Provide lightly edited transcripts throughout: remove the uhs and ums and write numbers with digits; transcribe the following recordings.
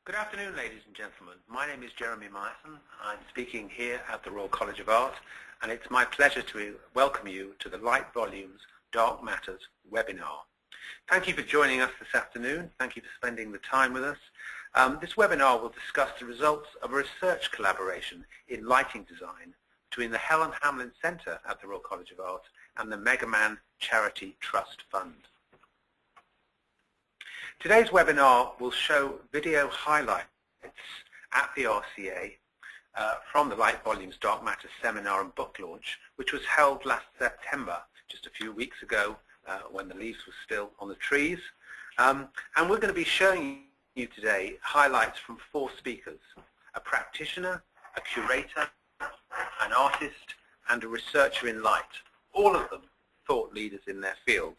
Good afternoon, ladies and gentlemen. My name is Jeremy Myerson. I'm speaking here at the Royal College of Art, and it's my pleasure to welcome you to the Light Volumes Dark Matters webinar. Thank you for joining us this afternoon. Thank you for spending the time with us. This webinar will discuss the results of a research collaboration in lighting design between the Helen Hamlyn Centre at the Royal College of Art and the Megaman Charity Trust Fund. Today's webinar will show video highlights at the RCA from the Light Volumes Dark Matters seminar and book launch, which was held last September, just a few weeks ago when the leaves were still on the trees. And we're going to be showing you today highlights from 4 speakers: a practitioner, a curator, an artist, and a researcher in light, all of them thought leaders in their field.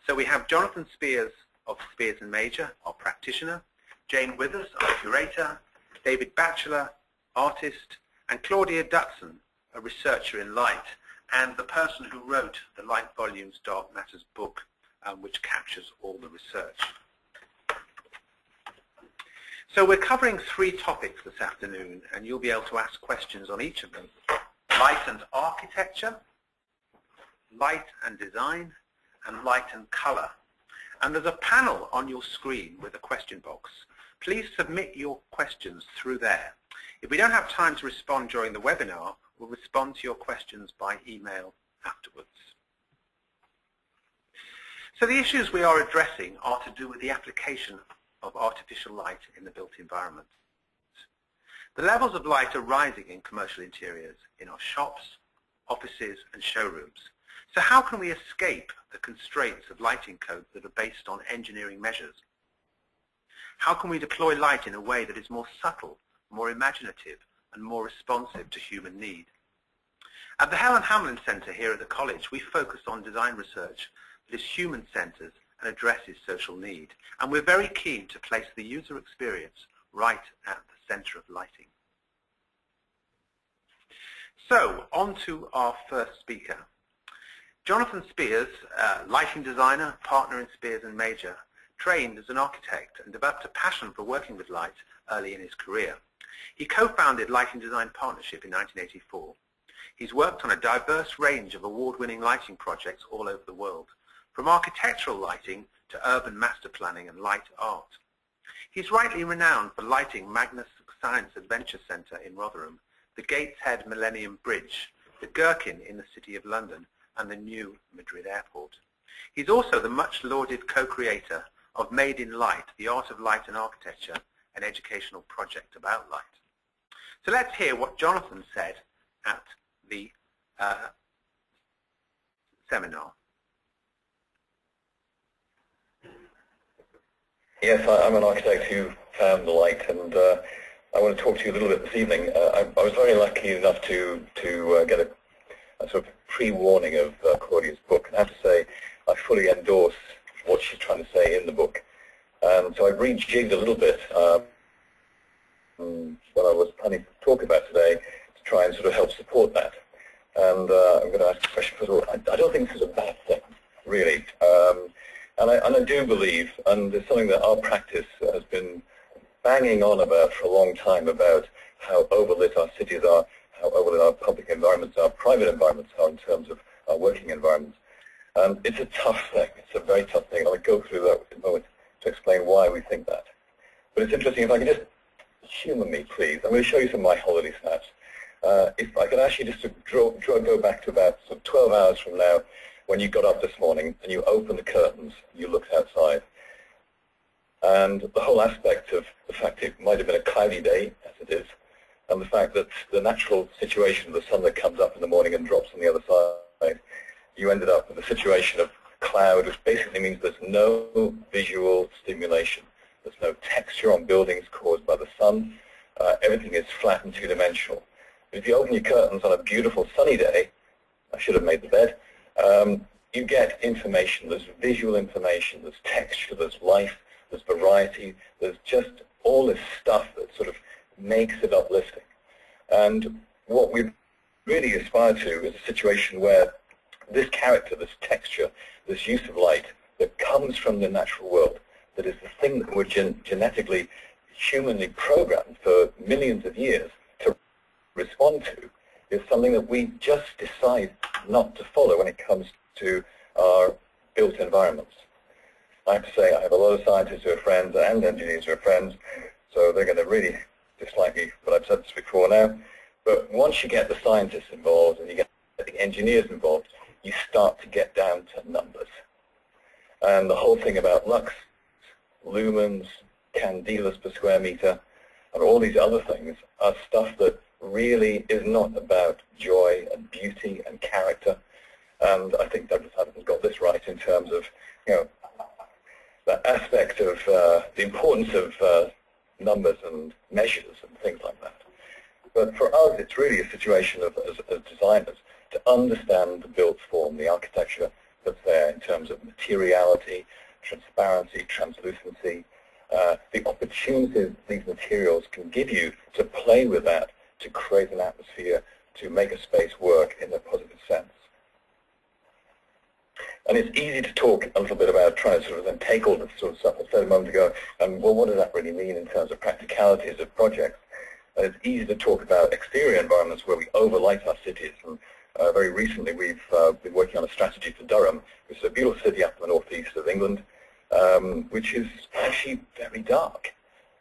So we have Jonathan Spears of Spears and Major, our practitioner, Jane Withers, our curator, David Batchelor, artist, and Claudia Dutson, a researcher in light, and the person who wrote the Light Volumes Dark Matters book, which captures all the research. So we're covering 3 topics this afternoon, and you'll be able to ask questions on each of them: light and architecture, light and design, and light and colour. And there's a panel on your screen with a question box. Please submit your questions through there. If we don't have time to respond during the webinar, we'll respond to your questions by email afterwards. So the issues we are addressing are to do with the application of artificial light in the built environment. The levels of light are rising in commercial interiors, in our shops, offices, and showrooms. So how can we escape the constraints of lighting codes that are based on engineering measures? How can we deploy light in a way that is more subtle, more imaginative, and more responsive to human need? At the Helen Hamlyn Centre here at the college, we focus on design research that is human-centred and addresses social need. And we're very keen to place the user experience right at the centre of lighting. So, on to our first speaker. Jonathan Spears, lighting designer, partner in Spears and Major, trained as an architect and developed a passion for working with light early in his career. He co-founded Lighting Design Partnership in 1984. He's worked on a diverse range of award-winning lighting projects all over the world, from architectural lighting to urban master planning and light art. He's rightly renowned for lighting Magnus Science Adventure Centre in Rotherham, the Gateshead Millennium Bridge, the Gherkin in the City of London, and the new Madrid Airport. He's also the much-lauded co-creator of Made in Light, the Art of Light and Architecture, an educational project about light. So let's hear what Jonathan said at the seminar. Yes, I'm an architect who found the light, and I want to talk to you a little bit this evening. I was very lucky enough to get a sort of pre-warning of Claudia's book, and I have to say I fully endorse what she's trying to say in the book. So I've rejigged a little bit what I was planning to talk about today to try and sort of help support that. And I'm going to ask a question. First of all, I don't think this is a bad thing, really. And I do believe, and it's something that our practice has been banging on about for a long time, about how overlit our cities are, how overlit our public environments are, private environments are in terms of our working environments. It's a tough thing. It's a very tough thing. I'll go through that in a moment to explain why we think that. But it's interesting, if I can just humour me, please. I'm going to show you some of my holiday snaps. If I could ask you just to go back to about 12 hours from now, when you got up this morning and you opened the curtains, you looked outside. And the whole aspect of the fact it might have been a cloudy day, as it is, and the fact that the natural situation of the sun that comes up in the morning and drops on the other side, you ended up with a situation of cloud, which basically means there's no visual stimulation. There's no texture on buildings caused by the sun. Everything is flat and two-dimensional. If you open your curtains on a beautiful sunny day, I should have made the bed, you get information. There's visual information, there's texture, there's life, there's variety, there's just all this stuff that sort of makes it uplifting. And what we really aspire to is a situation where this character, this texture, this use of light that comes from the natural world, that is the thing that we're genetically humanly programmed for millions of years to respond to is something that we just decide not to follow when it comes to our built environments. I have to say I have a lot of scientists who are friends and engineers who are friends, so they're going to really dislike me, but I've said this before now. But once you get the scientists involved and you get the engineers involved, you start to get down to numbers. And the whole thing about lux, lumens, candelas per square meter, and all these other things are stuff that really is not about joy and beauty and character. And I think Douglas Adams has got this right in terms of, that aspect of the importance of numbers and measures and things like that. But for us, it's really a situation of, as designers, to understand the built form, the architecture that's there in terms of materiality, transparency, translucency, the opportunities these materials can give you to play with that, to create an atmosphere, to make a space work in a positive sense. And it's easy to talk a little bit about trying to sort of then take all this sort of stuff I said a moment ago, and well, what does that really mean in terms of practicalities of projects? And it's easy to talk about exterior environments where we overlight our cities. And very recently we've been working on a strategy for Durham, which is a beautiful city up in the northeast of England, which is actually very dark,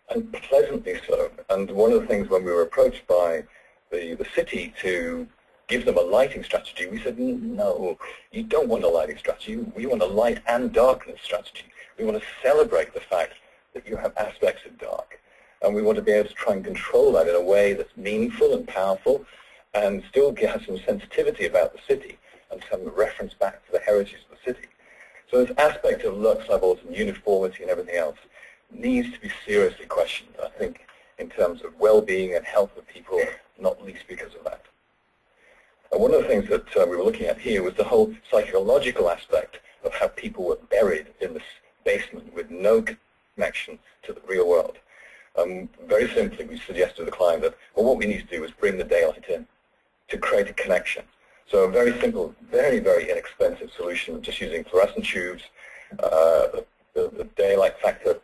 and pleasantly so. And one of the things when we were approached by the city to give them a lighting strategy, we said, no, you don't want a lighting strategy. We want a light and darkness strategy. We want to celebrate the fact that you have aspects of dark. And we want to be able to try and control that in a way that's meaningful and powerful and still have some sensitivity about the city and some reference back to the heritage of the city. So this aspect of lux levels and uniformity and everything else needs to be seriously questioned, I think, in terms of well-being and health of people, not least because of that. And one of the things that we were looking at here was the whole psychological aspect of how people were buried in this basement with no connection to the real world. Very simply, we suggested to the client that, well, what we need to do is bring the daylight in to create a connection. So a very simple, very, very inexpensive solution, just using fluorescent tubes, the daylight factor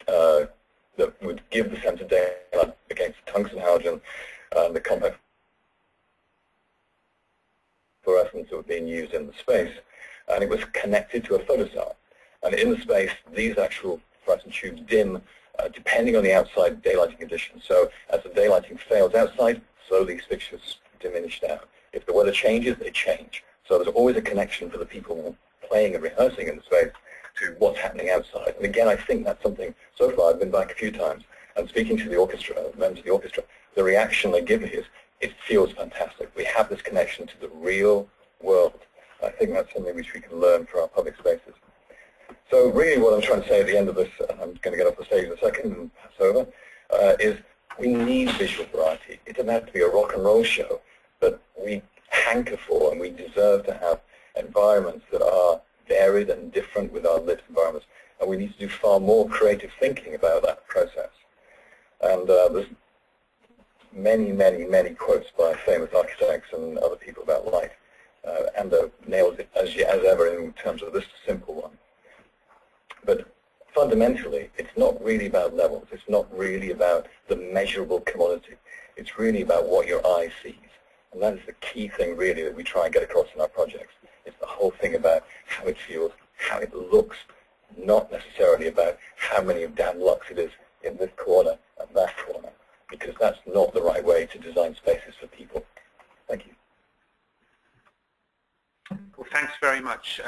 that would give the sense of daylight against tungsten halogen, the compact fluorescents that were being used in the space, and it was connected to a photocell. And in the space, these actual fluorescent tubes dim depending on the outside daylighting conditions. So as the daylighting fails outside, slowly these fixtures diminish down. If the weather changes, they change. So there's always a connection for the people playing and rehearsing in the space to what's happening outside. And again, I think that's something, so far I've been back a few times, and speaking to the orchestra, members of the orchestra, the reaction they give me is, it feels fantastic. We have this connection to the real world. I think that's something which we can learn for our public spaces. So really what I'm trying to say at the end of this, and I'm going to get off the stage in a second and pass over, is we need visual variety. It doesn't have to be a rock and roll show, but we hanker for and we deserve to have environments that are varied and different with our lit environments. And we need to do far more creative thinking about that process. And there's many, many, many quotes by famous architects and other people about light. Ando nails it as ever in terms of this simple one. But fundamentally, it's not really about levels. It's not really about the measurable commodity. It's really about what your eye sees. And that is the key thing, really, that we try and get across in our projects. It's the whole thing about how it feels, how it looks, not necessarily about how many damn lux it is in this corner and that corner, because that's not the right way to design spaces for people. Thank you. Well, thanks very much,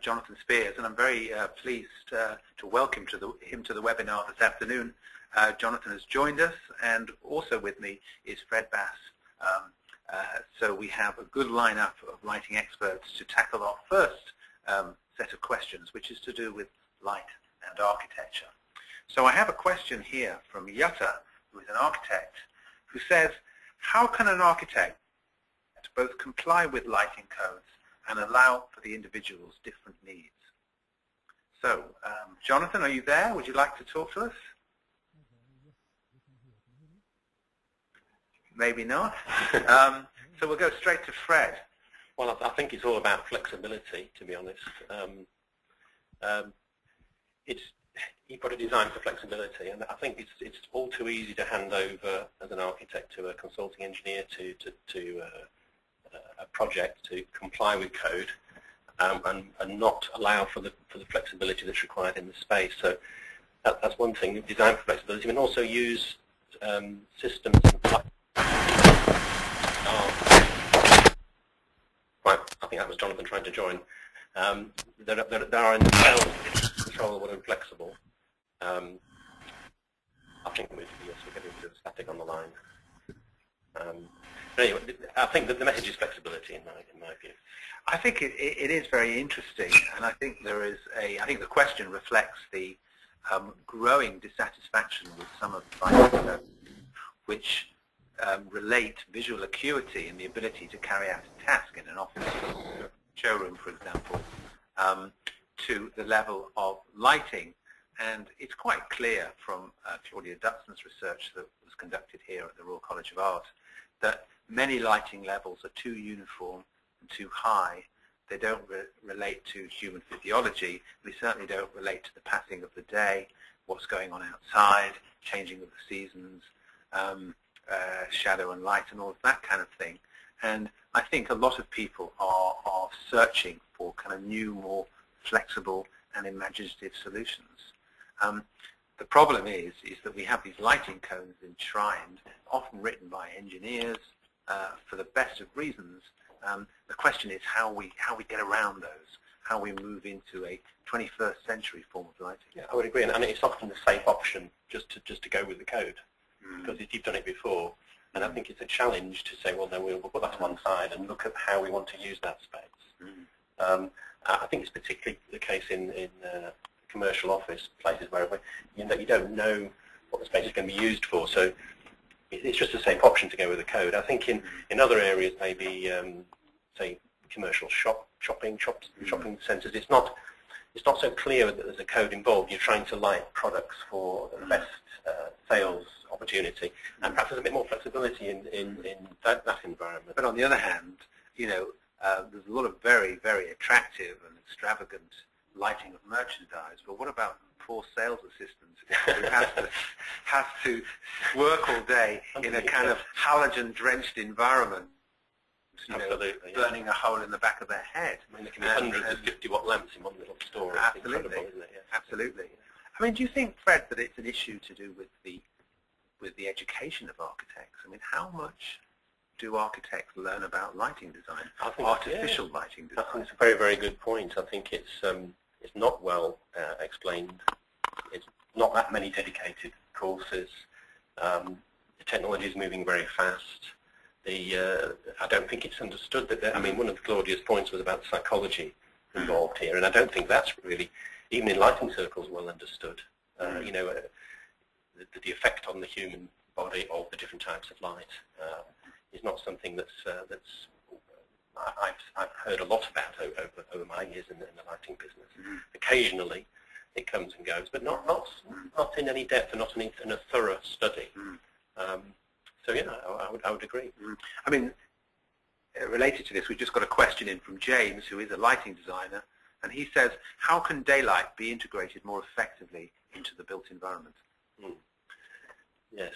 Jonathan Spears, and I'm very pleased to welcome him to the webinar this afternoon. Jonathan has joined us, and also with me is Fred Bass. So we have a good lineup of lighting experts to tackle our first set of questions, which is to do with light and architecture. So I have a question here from Yutta, who is an architect, who says, how can an architect both comply with lighting codes and allow for the individual's different needs? So, Jonathan, are you there? Would you like to talk to us? Maybe not. So we'll go straight to Fred. Well, I think it's all about flexibility, to be honest. you've got to design for flexibility, and I think it's all too easy to hand over as an architect to a consulting engineer to a project to comply with code, and not allow for the flexibility that's required in the space. So that's one thing, design for flexibility, and also use systems and right, I think that was Jonathan trying to join. There are in themselves controllable and flexible. I think we're getting a bit of static on the line. But anyway, I think that the message is flexibility in my view. I think it is very interesting, and I think I think the question reflects the growing dissatisfaction with some of the lighting which relate visual acuity and the ability to carry out a task in an office, showroom, for example, to the level of lighting. And it's quite clear from Claudia Dutson's research that was conducted here at the Royal College of Art that many lighting levels are too uniform and too high. They don't relate to human physiology. They certainly don't relate to the passing of the day, what's going on outside, changing of the seasons, shadow and light and all of that kind of thing. And I think a lot of people are searching for kind of new, more flexible and imaginative solutions. The problem is that we have these lighting codes enshrined, often written by engineers for the best of reasons. The question is how we get around those, how we move into a 21st century form of lighting. Yeah, I would agree, and it's often the safe option just to go with the code, because you've done it before. And I think it's a challenge to say, well, then we'll put that to one side and look at how we want to use that space. I think it's particularly the case in commercial office places where you don't know what the space is going to be used for, so it's just a safe option to go with the code. I think in other areas, maybe say commercial shopping centres, it's not so clear that there's a code involved. You're trying to light products for the best sales opportunity, and perhaps there's a bit more flexibility in that environment. But on the other hand, there's a lot of very, very attractive and extravagant lighting of merchandise, but what about poor sales assistants who have to work all day in a kind of halogen-drenched environment, burning a hole in the back of their head? I mean, there can be hundreds of 50-watt lamps in one little store. Absolutely, it's incredible, isn't it? Yeah. Absolutely. I mean, do you think, Fred, that it's an issue to do with the education of architects? I mean, how much do architects learn about lighting design, artificial lighting design? I think it's a very, very good point. I think it's not well explained. It's not that many dedicated courses. The technology is moving very fast. I don't think it's understood that. I mean, one of Claudia's points was about psychology involved here, and I don't think that's really, even in lighting circles, well understood. The effect on the human body of the different types of light is not something that's I've heard a lot about over my years in the lighting business. Occasionally, it comes and goes, but not in any depth and not in a thorough study. So yeah, I would agree. I mean, related to this, we've just got a question in from James, who is a lighting designer, and he says, how can daylight be integrated more effectively into the built environment? Yes.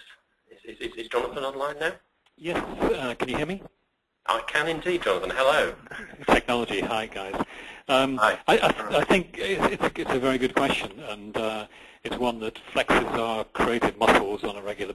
Is Jonathan online now? Yes. Can you hear me? I can indeed, Jonathan. Hello. Technology. Hi, guys. Hi. I think it's a very good question, and it's one that flexes our creative muscles on a regular basis.